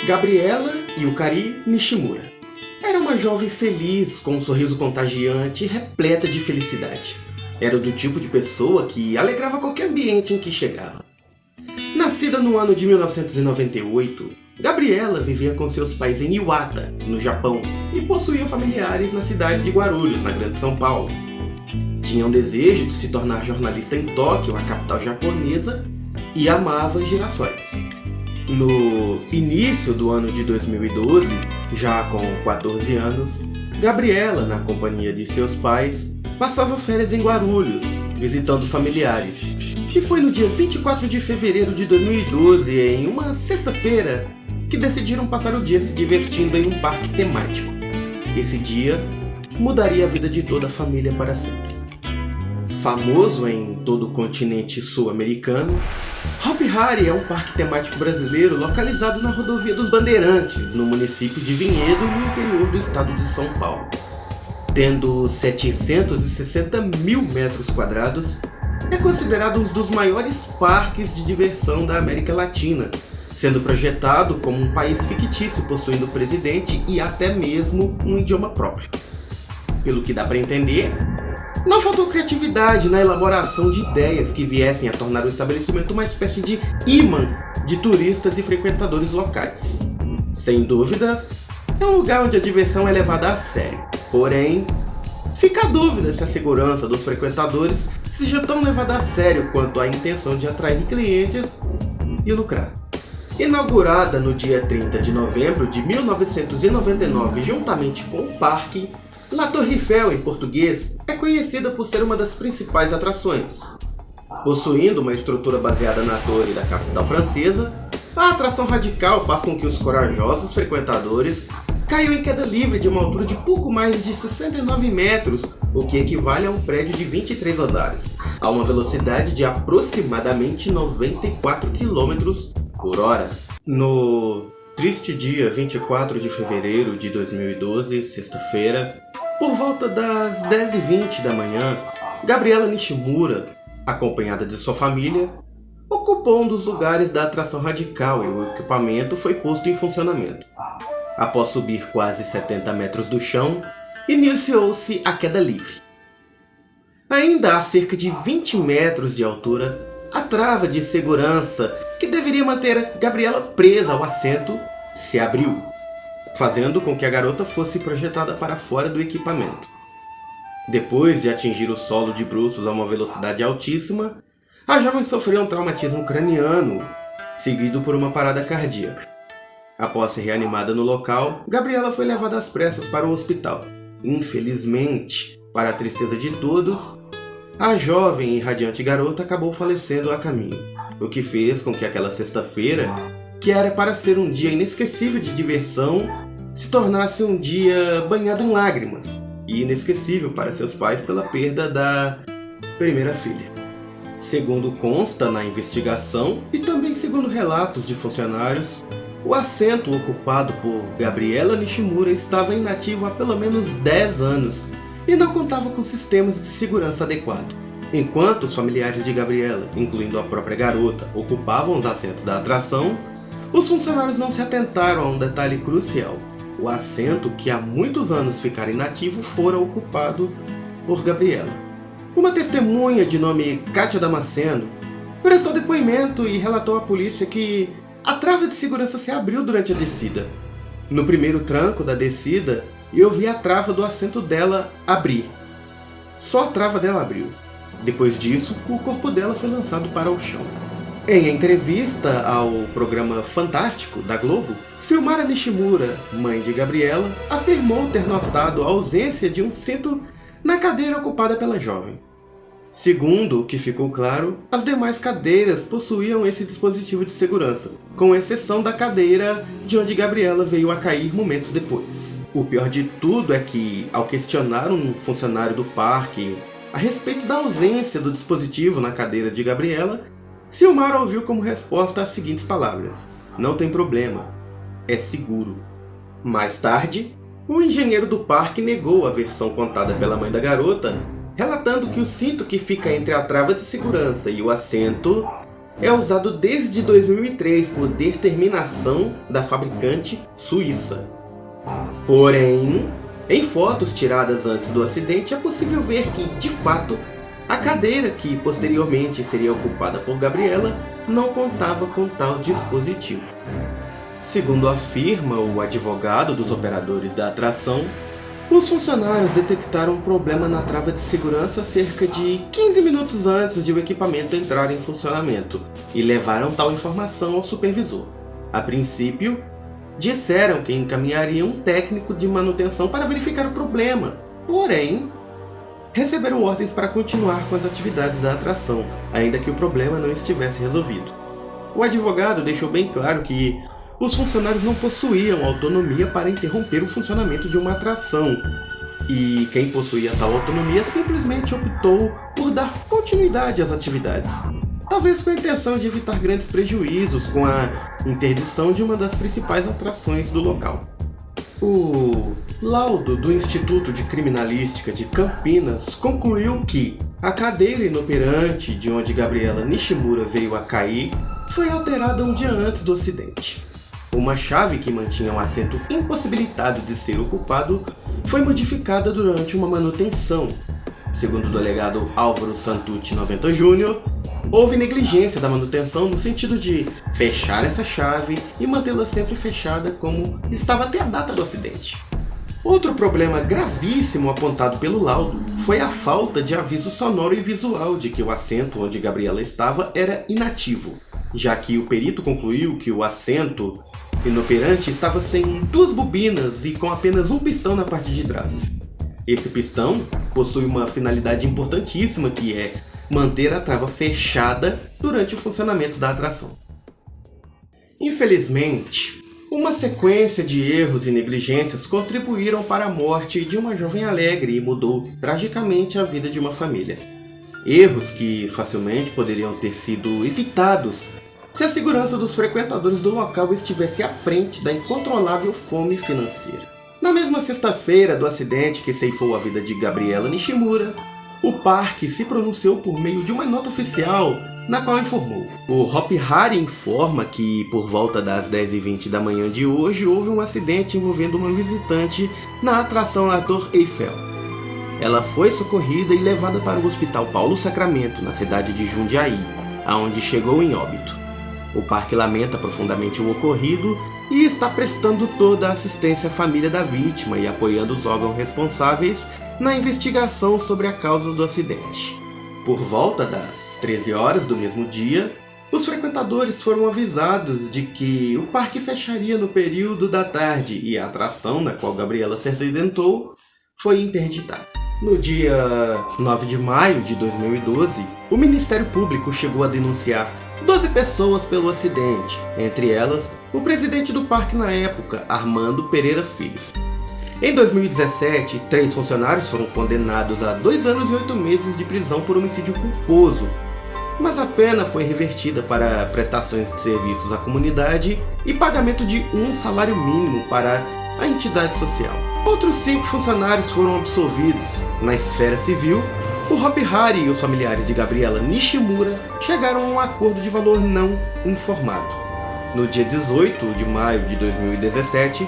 Gabriela Yukari Nishimura era uma jovem feliz, com um sorriso contagiante e repleta de felicidade. Era do tipo de pessoa que alegrava qualquer ambiente em que chegava. Nascida no ano de 1998, Gabriela vivia com seus pais em Iwata, no Japão, e possuía familiares na cidade de Guarulhos, na Grande São Paulo. Tinha um desejo de se tornar jornalista em Tóquio, a capital japonesa, e amava girassóis. No início do ano de 2012, já com 14 anos, Gabriela, na companhia de seus pais, passava férias em Guarulhos, visitando familiares. E foi no dia 24 de fevereiro de 2012, em uma sexta-feira, que decidiram passar o dia se divertindo em um parque temático. Esse dia mudaria a vida de toda a família para sempre. Famoso em todo o continente sul-americano, Hopi Hari é um parque temático brasileiro localizado na Rodovia dos Bandeirantes, no município de Vinhedo, no interior do estado de São Paulo. Tendo 760 mil metros quadrados, é considerado um dos maiores parques de diversão da América Latina, sendo projetado como um país fictício possuindo presidente e até mesmo um idioma próprio. Pelo que dá para entender, não faltou criatividade na elaboração de ideias que viessem a tornar o estabelecimento uma espécie de imã de turistas e frequentadores locais. Sem dúvidas, é um lugar onde a diversão é levada a sério. Porém, fica a dúvida se a segurança dos frequentadores seja tão levada a sério quanto a intenção de atrair clientes e lucrar. Inaugurada no dia 30 de novembro de 1999 juntamente com o parque, La Torre Eiffel, em português, é conhecida por ser uma das principais atrações. Possuindo uma estrutura baseada na torre da capital francesa, a atração radical faz com que os corajosos frequentadores caiam em queda livre de uma altura de pouco mais de 69 metros, o que equivale a um prédio de 23 andares, a uma velocidade de aproximadamente 94 km por hora. No triste dia 24 de fevereiro de 2012, sexta-feira, por volta das 10h20 da manhã, Gabriela Nishimura, acompanhada de sua família, ocupou um dos lugares da atração radical e o equipamento foi posto em funcionamento. Após subir quase 70 metros do chão, iniciou-se a queda livre. Ainda a cerca de 20 metros de altura, a trava de segurança que deveria manter Gabriela presa ao assento se abriu, fazendo com que a garota fosse projetada para fora do equipamento. Depois de atingir o solo de bruços a uma velocidade altíssima, a jovem sofreu um traumatismo craniano, seguido por uma parada cardíaca. Após ser reanimada no local, Gabriela foi levada às pressas para o hospital. Infelizmente, para a tristeza de todos, a jovem e radiante garota acabou falecendo a caminho, o que fez com que aquela sexta-feira, que era para ser um dia inesquecível de diversão, se tornasse um dia banhado em lágrimas e inesquecível para seus pais pela perda da primeira filha. Segundo consta na investigação e também segundo relatos de funcionários, o assento ocupado por Gabriela Nishimura estava inativo há pelo menos 10 anos e não contava com sistemas de segurança adequados. Enquanto os familiares de Gabriela, incluindo a própria garota, ocupavam os assentos da atração, os funcionários não se atentaram a um detalhe crucial. O assento que há muitos anos ficara inativo fora ocupado por Gabriela. Uma testemunha de nome Kátia Damasceno prestou depoimento e relatou à polícia que a trava de segurança se abriu durante a descida. No primeiro tranco da descida, eu vi a trava do assento dela abrir. Só a trava dela abriu. Depois disso, o corpo dela foi lançado para o chão. Em entrevista ao programa Fantástico da Globo, Silmara Nishimura, mãe de Gabriela, afirmou ter notado a ausência de um cinto na cadeira ocupada pela jovem. Segundo o que ficou claro, as demais cadeiras possuíam esse dispositivo de segurança, com exceção da cadeira de onde Gabriela veio a cair momentos depois. O pior de tudo é que, ao questionar um funcionário do parque a respeito da ausência do dispositivo na cadeira de Gabriela, Silmara ouviu como resposta as seguintes palavras: "Não tem problema, é seguro." Mais tarde, o engenheiro do parque negou a versão contada pela mãe da garota, relatando que o cinto que fica entre a trava de segurança e o assento é usado desde 2003 por determinação da fabricante suíça. Porém, em fotos tiradas antes do acidente, é possível ver que, de fato, a cadeira que posteriormente seria ocupada por Gabriela não contava com tal dispositivo. Segundo afirma o advogado dos operadores da atração, os funcionários detectaram um problema na trava de segurança cerca de 15 minutos antes de o equipamento entrar em funcionamento e levaram tal informação ao supervisor. A princípio, disseram que encaminhariam um técnico de manutenção para verificar o problema, porém, receberam ordens para continuar com as atividades da atração, ainda que o problema não estivesse resolvido. O advogado deixou bem claro que os funcionários não possuíam autonomia para interromper o funcionamento de uma atração, e quem possuía tal autonomia simplesmente optou por dar continuidade às atividades, talvez com a intenção de evitar grandes prejuízos com a interdição de uma das principais atrações do local. O laudo do Instituto de Criminalística de Campinas concluiu que a cadeira inoperante de onde Gabriela Nishimura veio a cair foi alterada um dia antes do acidente. Uma chave que mantinha um assento impossibilitado de ser ocupado foi modificada durante uma manutenção. Segundo o delegado Álvaro Santucci 90 Júnior, houve negligência da manutenção no sentido de fechar essa chave e mantê-la sempre fechada como estava até a data do acidente. Outro problema gravíssimo apontado pelo laudo foi a falta de aviso sonoro e visual de que o assento onde Gabriela estava era inativo, já que o perito concluiu que o assento inoperante estava sem duas bobinas e com apenas um pistão na parte de trás. Esse pistão possui uma finalidade importantíssima, que é manter a trava fechada durante o funcionamento da atração. Infelizmente, uma sequência de erros e negligências contribuíram para a morte de uma jovem alegre e mudou tragicamente a vida de uma família. Erros que facilmente poderiam ter sido evitados se a segurança dos frequentadores do local estivesse à frente da incontrolável fome financeira. Na mesma sexta-feira do acidente que ceifou a vida de Gabriela Nishimura, o parque se pronunciou por meio de uma nota oficial, na qual informou: o Hopi Hari informa que, por volta das 10h20 da manhã de hoje, houve um acidente envolvendo uma visitante na atração La Tour Eiffel. Ela foi socorrida e levada para o Hospital Paulo Sacramento, na cidade de Jundiaí, aonde chegou em óbito. O parque lamenta profundamente o ocorrido e está prestando toda a assistência à família da vítima e apoiando os órgãos responsáveis na investigação sobre a causa do acidente. Por volta das 13 horas do mesmo dia, os frequentadores foram avisados de que o parque fecharia no período da tarde e a atração na qual Gabriela se acidentou foi interditada. No dia 9 de maio de 2012, o Ministério Público chegou a denunciar 12 pessoas pelo acidente, entre elas o presidente do parque na época, Armando Pereira Filho. Em 2017, 3 funcionários foram condenados a 2 anos e 8 meses de prisão por homicídio culposo, mas a pena foi revertida para prestações de serviços à comunidade e pagamento de um salário mínimo para a entidade social. Outros 5 funcionários foram absolvidos. Na esfera civil, o Hopi Hari e os familiares de Gabriela Nishimura chegaram a um acordo de valor não informado. No dia 18 de maio de 2017,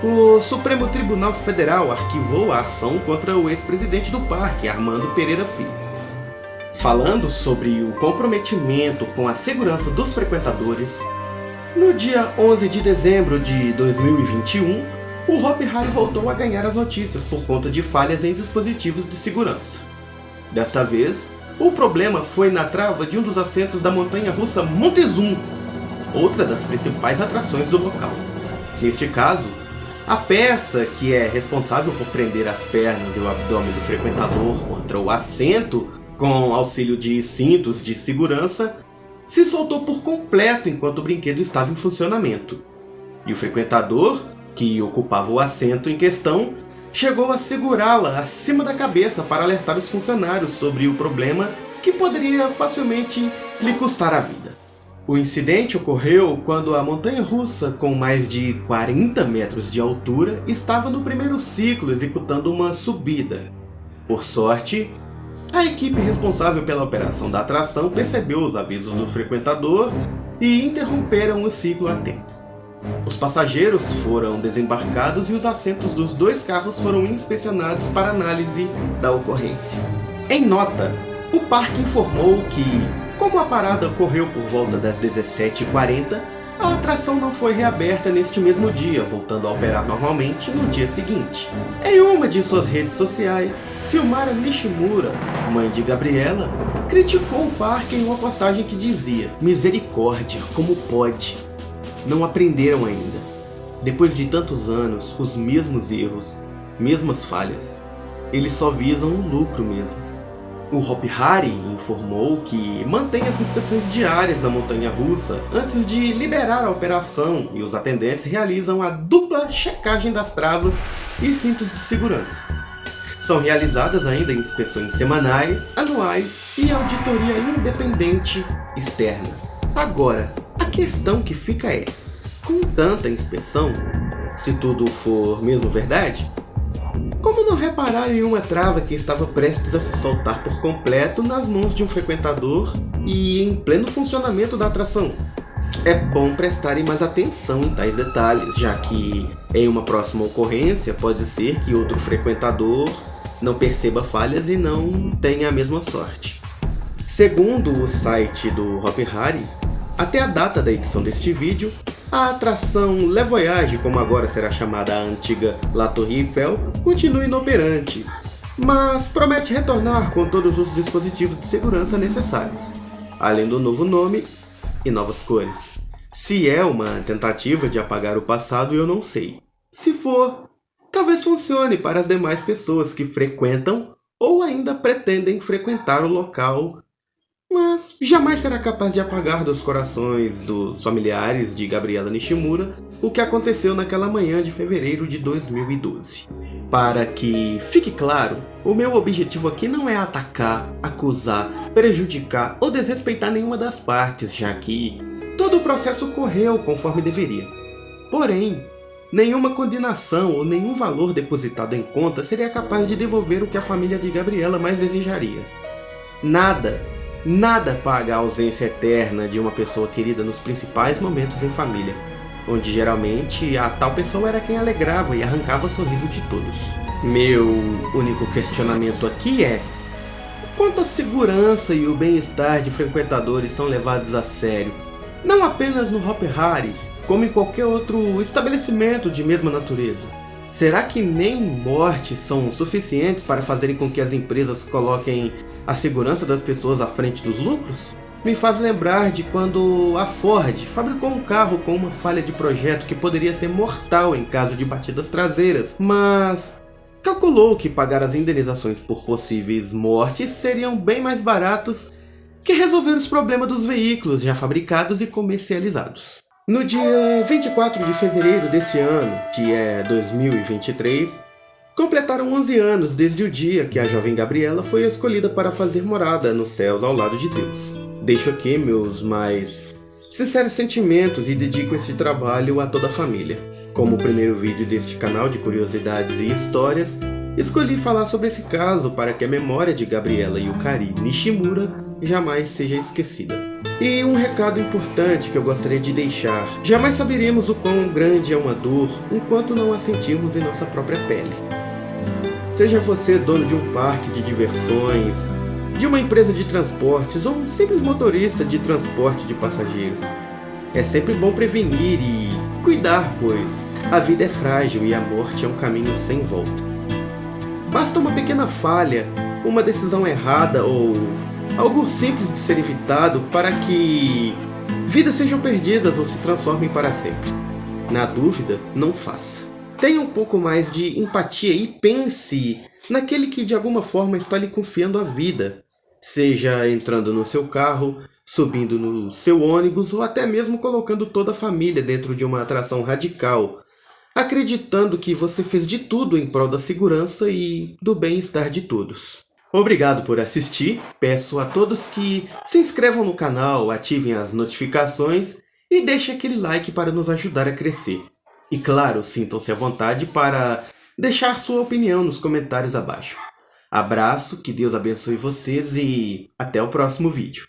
o Supremo Tribunal Federal arquivou a ação contra o ex-presidente do parque, Armando Pereira Filho. Falando sobre o comprometimento com a segurança dos frequentadores, no dia 11 de dezembro de 2021, o Hopi Hari voltou a ganhar as notícias por conta de falhas em dispositivos de segurança. Desta vez, o problema foi na trava de um dos assentos da montanha-russa Montezum, outra das principais atrações do local. Neste caso, a peça que é responsável por prender as pernas e o abdômen do frequentador contra o assento com auxílio de cintos de segurança se soltou por completo enquanto o brinquedo estava em funcionamento. E o frequentador, que ocupava o assento em questão, chegou a segurá-la acima da cabeça para alertar os funcionários sobre o problema que poderia facilmente lhe custar a vida. O incidente ocorreu quando a montanha-russa, com mais de 40 metros de altura, estava no primeiro ciclo executando uma subida. Por sorte, A equipe responsável pela operação da atração percebeu os avisos do frequentador e interromperam o ciclo a tempo. Os passageiros foram desembarcados e os assentos dos 2 carros foram inspecionados para análise da ocorrência. Em nota, o parque informou que, como a parada ocorreu por volta das 17h40, a atração não foi reaberta neste mesmo dia, voltando a operar normalmente no dia seguinte. Em uma de suas redes sociais, Silmara Nishimura, mãe de Gabriela, criticou o parque em uma postagem que dizia: "Misericórdia, como pode? Não aprenderam ainda. Depois de tantos anos, os mesmos erros, mesmas falhas. Eles só visam o lucro mesmo." O Hopi Hari informou que mantém as inspeções diárias da montanha-russa antes de liberar a operação e os atendentes realizam a dupla checagem das travas e cintos de segurança. São realizadas ainda inspeções semanais, anuais e auditoria independente externa. Agora, a questão que fica é, com tanta inspeção, se tudo for mesmo verdade, como não reparar em uma trava que estava prestes a se soltar por completo nas mãos de um frequentador e em pleno funcionamento da atração? É bom prestarem mais atenção em tais detalhes, já que em uma próxima ocorrência pode ser que outro frequentador não perceba falhas e não tenha a mesma sorte. Segundo o site do Hopi Hari, até a data da edição deste vídeo, a atração Le Voyage, como agora será chamada a antiga La Tour Eiffel, continua inoperante, mas promete retornar com todos os dispositivos de segurança necessários, além do novo nome e novas cores. Se é uma tentativa de apagar o passado, eu não sei. Se for, talvez funcione para as demais pessoas que frequentam ou ainda pretendem frequentar o local, mas jamais será capaz de apagar dos corações dos familiares de Gabriela Nishimura o que aconteceu naquela manhã de fevereiro de 2012. Para que fique claro, o meu objetivo aqui não é atacar, acusar, prejudicar ou desrespeitar nenhuma das partes, já que todo o processo correu conforme deveria. Porém, nenhuma condenação ou nenhum valor depositado em conta seria capaz de devolver o que a família de Gabriela mais desejaria. Nada paga a ausência eterna de uma pessoa querida nos principais momentos em família, onde geralmente a tal pessoa era quem alegrava e arrancava o sorriso de todos. Meu único questionamento aqui é: o quanto a segurança e o bem-estar de frequentadores são levados a sério, não apenas no Hopi Hari, como em qualquer outro estabelecimento de mesma natureza? Será que nem mortes são suficientes para fazerem com que as empresas coloquem a segurança das pessoas à frente dos lucros? Me faz lembrar de quando a Ford fabricou um carro com uma falha de projeto que poderia ser mortal em caso de batidas traseiras, mas calculou que pagar as indenizações por possíveis mortes seriam bem mais baratos que resolver os problemas dos veículos já fabricados e comercializados. No dia 24 de fevereiro desse ano, que é 2023, completaram 11 anos desde o dia que a jovem Gabriela foi escolhida para fazer morada nos céus ao lado de Deus. Deixo aqui meus mais sinceros sentimentos e dedico este trabalho a toda a família. Como o primeiro vídeo deste canal de curiosidades e histórias, escolhi falar sobre esse caso para que a memória de Gabriela Yukari Nishimura jamais seja esquecida. E um recado importante que eu gostaria de deixar: jamais saberemos o quão grande é uma dor enquanto não a sentirmos em nossa própria pele. Seja você dono de um parque de diversões, de uma empresa de transportes ou um simples motorista de transporte de passageiros, é sempre bom prevenir e cuidar, pois a vida é frágil e a morte é um caminho sem volta. Basta uma pequena falha, uma decisão errada ou algo simples de ser evitado para que vidas sejam perdidas ou se transformem para sempre. Na dúvida, não faça. Tenha um pouco mais de empatia e pense naquele que de alguma forma está lhe confiando a vida, seja entrando no seu carro, subindo no seu ônibus ou até mesmo colocando toda a família dentro de uma atração radical, acreditando que você fez de tudo em prol da segurança e do bem-estar de todos. Obrigado por assistir, peço a todos que se inscrevam no canal, ativem as notificações e deixem aquele like para nos ajudar a crescer. E claro, sintam-se à vontade para deixar sua opinião nos comentários abaixo. Abraço, que Deus abençoe vocês e até o próximo vídeo.